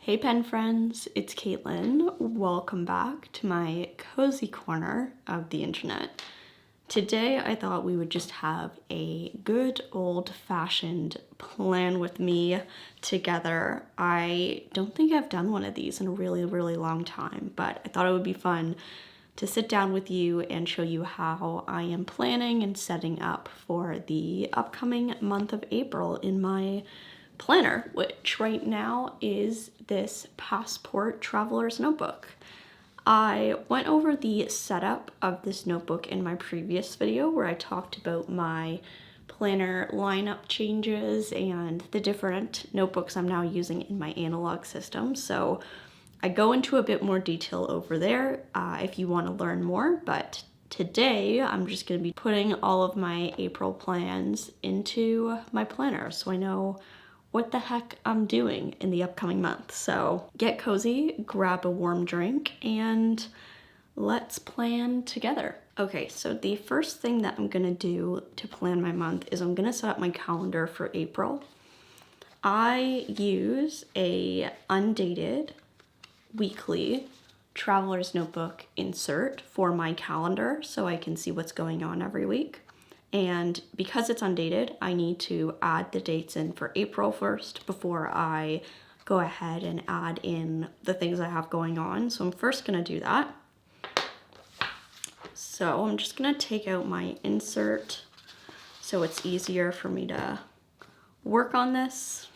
Hey pen friends, it's Kaitlin. Welcome back to my cozy corner of the internet. Today I thought we would just have a good old-fashioned plan with me together. I don't think I've done one of these in a really long time, but I thought it would be fun to sit down with you and show you how I am planning and setting up for the upcoming month of April in my planner, which right now is this Passport Traveler's Notebook. I went over the setup of this notebook in my previous video where I talked about my planner lineup changes and the different notebooks I'm now using in my analog system. So I go into a bit more detail over there if you want to learn more, but today I'm just going to be putting all of my April plans into my planner so I know what the heck I'm doing in the upcoming month. So get cozy, grab a warm drink, and let's plan together. Okay, so the first thing that I'm gonna do to plan my month is I'm gonna set up my calendar for April. I use a undated weekly traveler's notebook insert for my calendar so I can see what's going on every week. And because it's undated, I need to add the dates in for April first before I go ahead and add in the things I have going on. So I'm first gonna do that. So I'm just gonna take out my insert so it's easier for me to work on this.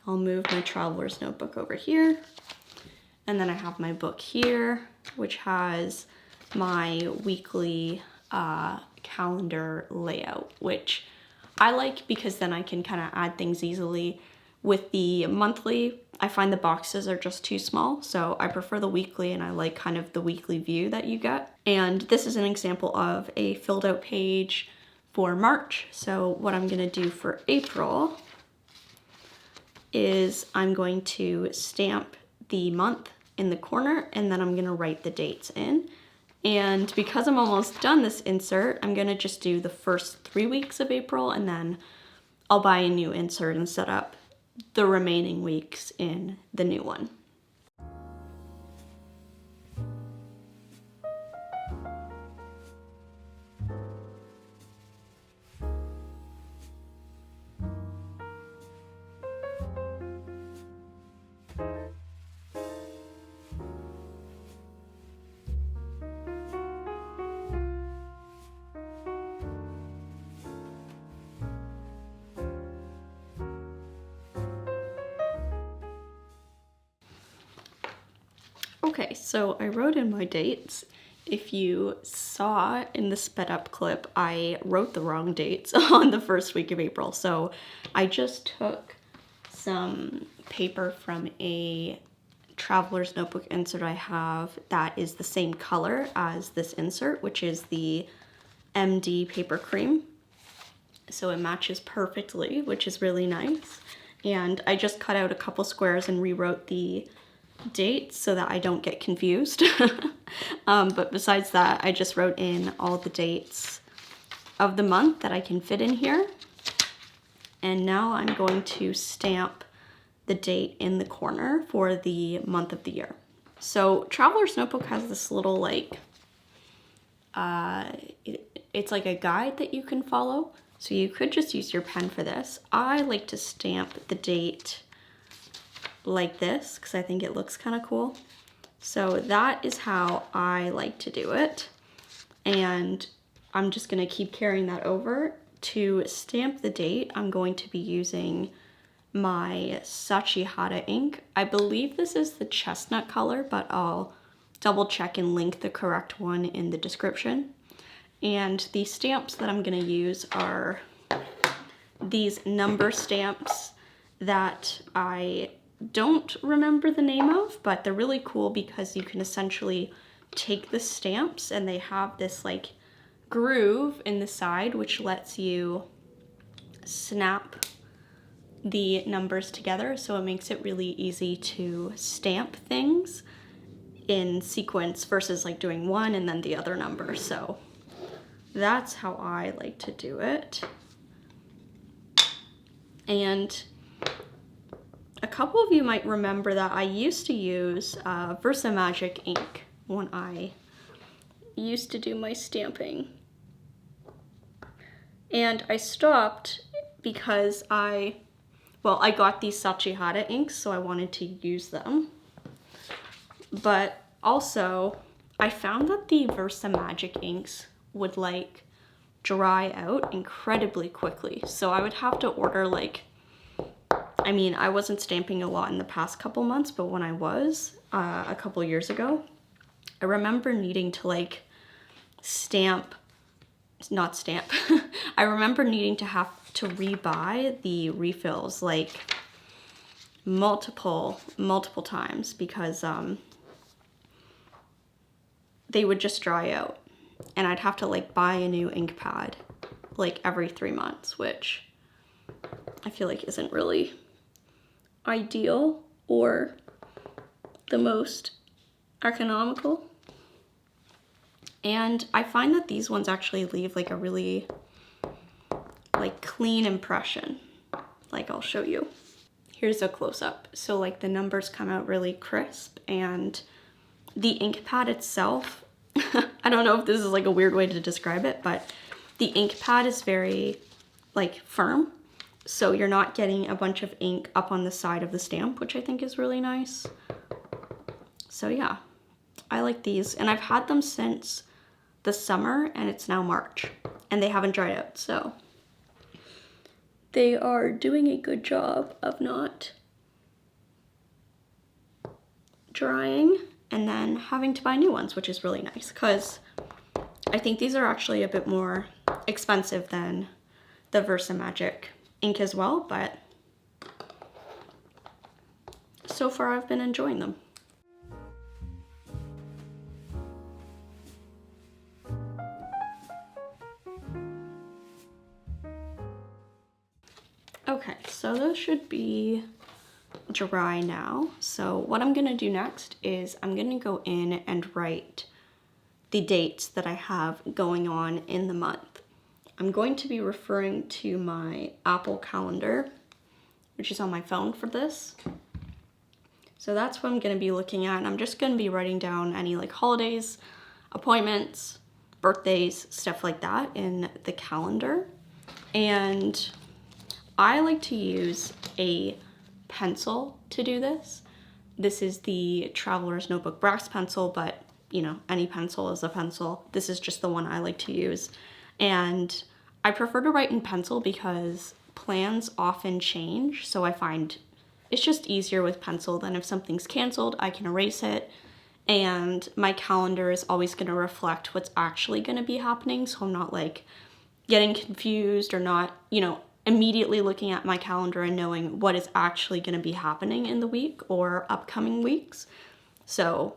I'll move my traveler's notebook over here. And then I have my book here, which has my weekly calendar layout, which I like because then I can kind of add things easily. With the monthly, I find the boxes are just too small, so I prefer the weekly, and I like kind of the weekly view that you get. And this is an example of a filled out page for March. So what I'm gonna do for April is I'm going to stamp the month in the corner, and then I'm gonna write the dates in. And because I'm almost done this insert, I'm gonna just do the first 3 weeks of April, and then I'll buy a new insert and set up the remaining weeks in the new one. Okay, so I wrote in my dates. If you saw in the sped up clip, I wrote the wrong dates on the first week of April. So I just took some paper from a traveler's notebook insert I have that is the same color as this insert, which is the MD paper cream. So it matches perfectly, which is really nice. And I just cut out a couple squares and rewrote the dates so that I don't get confused. But besides that, I just wrote in all the dates of the month that I can fit in here. And now I'm going to stamp the date in the corner for the month of the year. So Traveler's Notebook has this little like, it's like a guide that you can follow. So you could just use your pen for this. I like to stamp the date like this because I think it looks kind of cool. So that is how I like to do it. And I'm just gonna keep carrying that over. To stamp the date, I'm going to be using my Sachihara ink. I believe this is the chestnut color, but I'll double check and link the correct one in the description. And the stamps that I'm gonna use are these number stamps that I don't remember the name of, but they're really cool because you can essentially take the stamps and they have this like groove in the side which lets you snap the numbers together, so it makes it really easy to stamp things in sequence versus like doing one and then the other number. So that's how I like to do it. And a couple of you might remember that I used to use Versamagic ink when I used to do my stamping. And I stopped because I got these Sachihara inks, so I wanted to use them. But also, I found that the Versamagic inks would like dry out incredibly quickly. So I would have to order like, I mean, I wasn't stamping a lot in the past couple months, but when I was a couple years ago, I remember needing to like I remember needing to have to rebuy the refills like multiple times because they would just dry out, and I'd have to like buy a new ink pad like every 3 months, which I feel like isn't really ideal or the most economical. And I find that these ones actually leave like a really like clean impression. Like I'll show you. Here's a close-up. So like the numbers come out really crisp, and the ink pad itself, I don't know if this is like a weird way to describe it, but the ink pad is very like firm. So you're not getting a bunch of ink up on the side of the stamp, which I think is really nice. So yeah, I like these, and I've had them since the summer, and it's now March, and they haven't dried out, so they are doing a good job of not drying and then having to buy new ones, which is really nice because I think these are actually a bit more expensive than the Versamagic ink as well, but so far I've been enjoying them. Okay, so those should be dry now. So what I'm gonna do next is I'm gonna go in and write the dates that I have going on in the month. I'm going to be referring to my Apple calendar, which is on my phone for this. So that's what I'm gonna be looking at, and I'm just gonna be writing down any like holidays, appointments, birthdays, stuff like that in the calendar. And I like to use a pencil to do this. This is the Traveler's Notebook brass pencil, but you know, any pencil is a pencil. This is just the one I like to use. And I prefer to write in pencil because plans often change, so I find it's just easier with pencil than if something's canceled, I can erase it. And my calendar is always gonna reflect what's actually gonna be happening, so I'm not like getting confused or not, you know, immediately looking at my calendar and knowing what is actually going to be happening in the week or upcoming weeks. So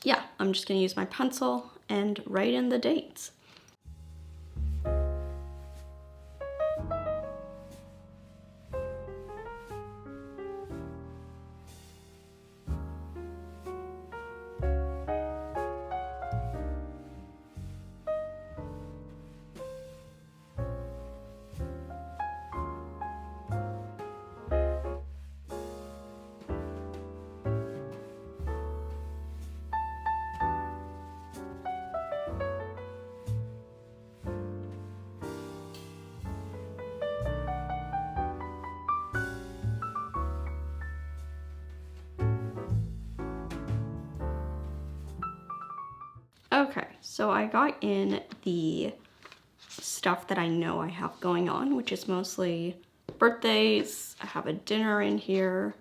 yeah, I'm just going to use my pencil and write in the dates. Okay, so I got in the stuff that I know I have going on, which is mostly birthdays. I have a dinner in here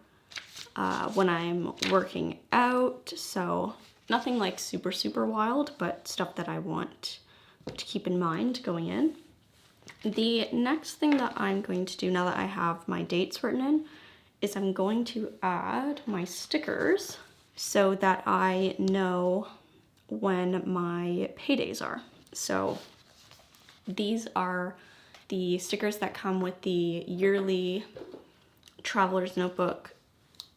when I'm working out, so nothing like super wild, but stuff that I want to keep in mind going in. The next thing that I'm going to do now that I have my dates written in is I'm going to add my stickers so that I know when my paydays are. So these are the stickers that come with the yearly Traveler's Notebook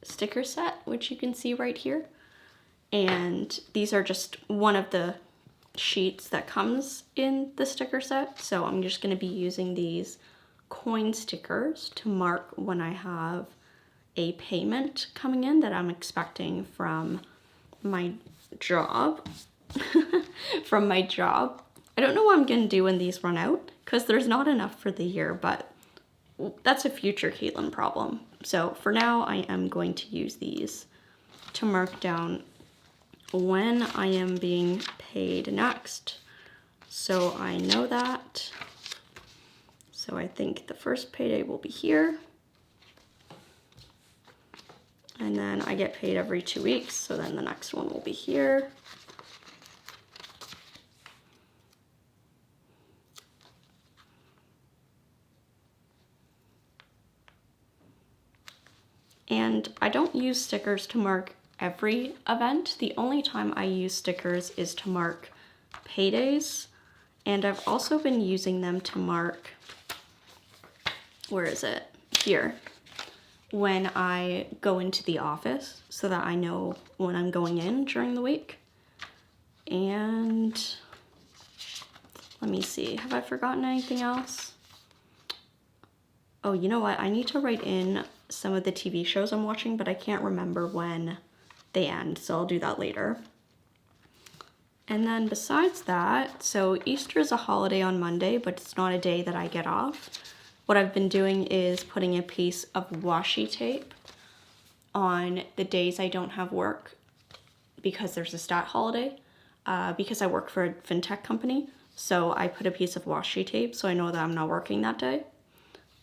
sticker set, which you can see right here. And these are just one of the sheets that comes in the sticker set. So I'm just going to be using these coin stickers to mark when I have a payment coming in that I'm expecting from my job. From my job. I don't know what I'm gonna do when these run out, because there's not enough for the year, but that's a future Kaitlin problem. So for now, I am going to use these to mark down when I am being paid next. So I know that. So I think the first payday will be here. And then I get paid every 2 weeks, so then the next one will be here. And I don't use stickers to mark every event. The only time I use stickers is to mark paydays. And I've also been using them to mark, where is it? Here. When I go into the office, so that I know when I'm going in during the week. And let me see, have I forgotten anything else? Oh, you know what? I need to write in some of the TV shows I'm watching, but I can't remember when they end, so I'll do that later. And then besides that, so Easter is a holiday on Monday, but it's not a day that I get off. What I've been doing is putting a piece of washi tape on the days I don't have work because there's a stat holiday, because I work for a fintech company. So I put a piece of washi tape so I know that I'm not working that day.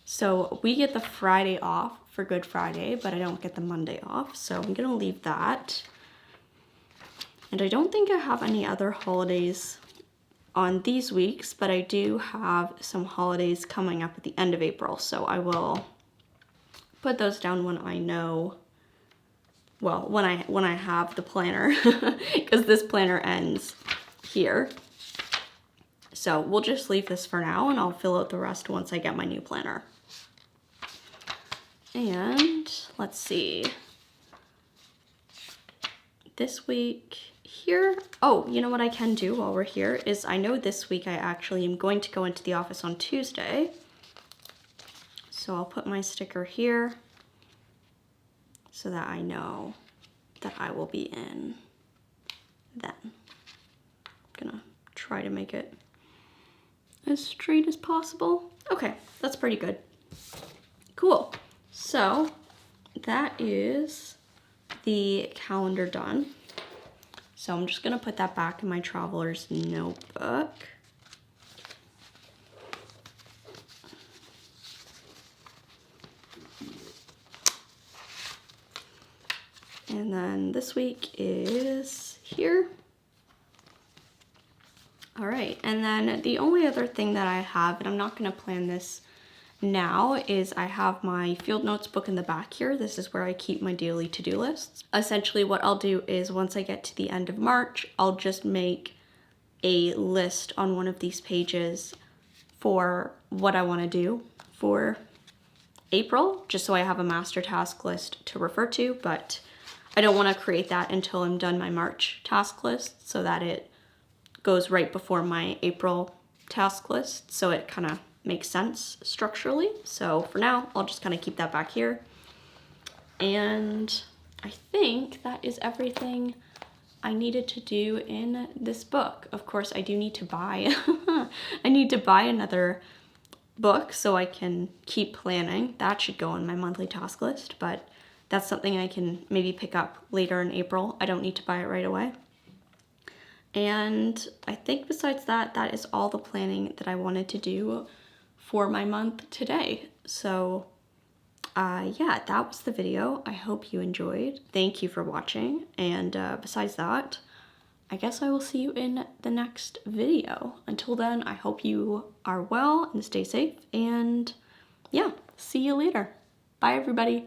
So we get the Friday off for Good Friday, but I don't get the Monday off. So I'm gonna leave that. And I don't think I have any other holidays on these weeks, but I do have some holidays coming up at the end of April. So I will put those down when I know, well, when I have the planner, because this planner ends here. So we'll just leave this for now, and I'll fill out the rest once I get my new planner. And let's see. This week here, oh, you know what I can do while we're here is I know this week I actually am going to go into the office on Tuesday. So I'll put my sticker here so that I know that I will be in then. I'm gonna try to make it as straight as possible. Okay, that's pretty good. Cool. So that is the calendar done. So I'm just gonna put that back in my traveler's notebook. And then this week is here. All right, and then the only other thing that I have, and I'm not gonna plan this now, is I have my field notes book in the back here. This is where I keep my daily to-do lists. Essentially what I'll do is once I get to the end of March, I'll just make a list on one of these pages for what I want to do for April, just so I have a master task list to refer to, but I don't want to create that until I'm done my March task list so that it goes right before my April task list, so it kind of makes sense structurally. So for now, I'll just kind of keep that back here. And I think that is everything I needed to do in this book. Of course, I do need to buy, I need to buy another book so I can keep planning. That should go on my monthly task list, but that's something I can maybe pick up later in April. I don't need to buy it right away. And I think besides that, that is all the planning that I wanted to do for my month today. So yeah, that was the video. I hope you enjoyed. Thank you for watching. And besides that, I guess I will see you in the next video. Until then, I hope you are well and stay safe. And yeah, see you later. Bye, everybody.